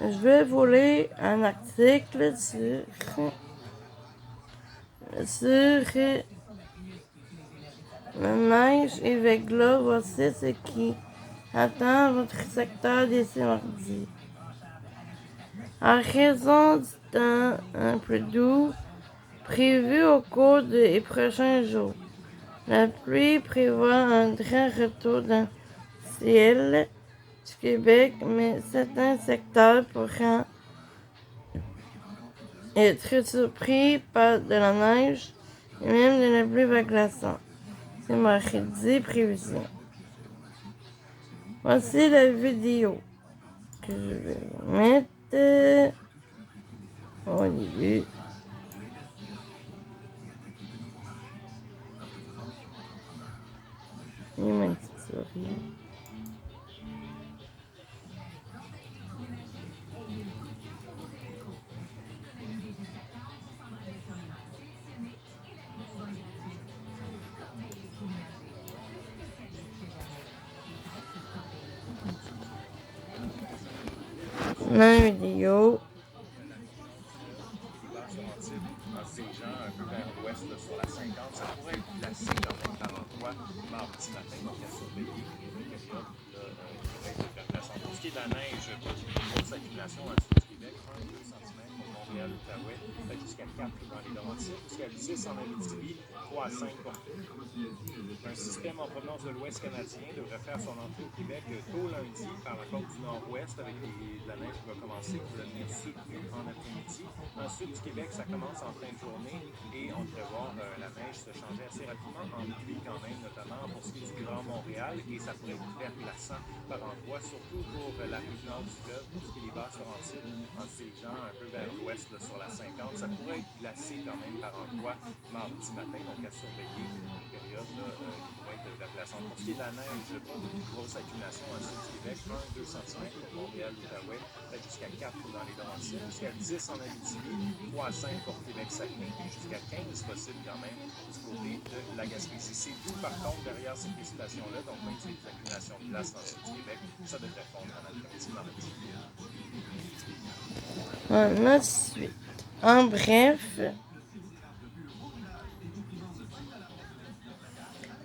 Je vais vous lire un article sur la neige et verglas. Voici ce qui attend votre secteur d'ici mardi. En raison du temps un peu doux prévu au cours des prochains jours, la pluie prévoit un grand retour dans le ciel du Québec, mais certains secteurs pourront être surpris par de la neige et même de la pluie verglaçante. C'est mardi, prévision. Voici la vidéo que je vais vous mettre au début. Et ma petite souris. La vidéo. Saint-Jean, un peu vers l'ouest, sur la 50, ça pourrait être glacé quand même par endroits mardi matin, donc à surveiller une période qui pourrait être verglaçante. Pour ce qui est de la neige, pas de grosse accumulation dans le sud du Québec, 1-2 cm pour Montréal, l'Outaouais, peut-être jusqu'à 4 dans les Laurentides, jusqu'à 10 en Abitibi, 3 à 5 pour un système en provenance de l'Ouest canadien devrait faire son entrée au Québec tôt lundi par la côte du Nord-Ouest avec de la neige qui va commencer pour devenir soutenue en après-midi. Ensuite, du Québec, ça commence en fin de journée et on devrait voir la neige se changer assez rapidement en pluie quand même, notamment pour ce qui est du Grand Montréal et ça pourrait être verglaçant par endroits, surtout pour la rive nord du fleuve, pour ce qui est des basses Laurentides, en se dirigeant un peu vers l'ouest sur la 50. Ça pourrait être glacé quand même par endroits mardi matin, donc à surveiller une période qui pourrait être verglaçante. Pour ce qui est de la neige, pas de grosse accumulation dans le sud du Québec, 1-2 cm pour Montréal, l'Outaouais, peut-être jusqu'à 4 dans les Laurentides, jusqu'à 10 en Abitibi, 3 à 5 pour Québec-Saguenay, et jusqu'à 15 possible quand même du côté de la Gaspésie. C'est tout par contre derrière ces précipitations-là, donc même si des accumulations de glace dans le sud du Québec, ça devrait fondre en après-midi mardi. Ensuite, en bref,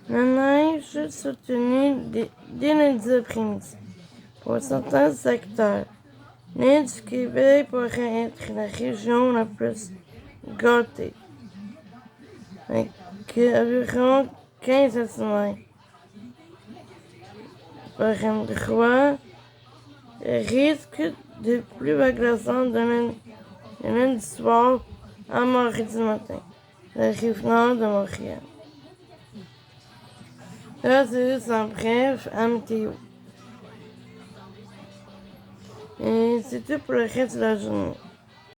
la neige soutenue dès lundi après-midi pour certains secteurs. L'île du Québec pourrait être la région la plus gâtée, avec environ 15 cm par endroit. Le risque de pluie verglaçante de lundi soir à mardi matin, la rive nord de Montréal. Ça, c'est juste en bref à météo. Et c'est tout pour le reste de la journée.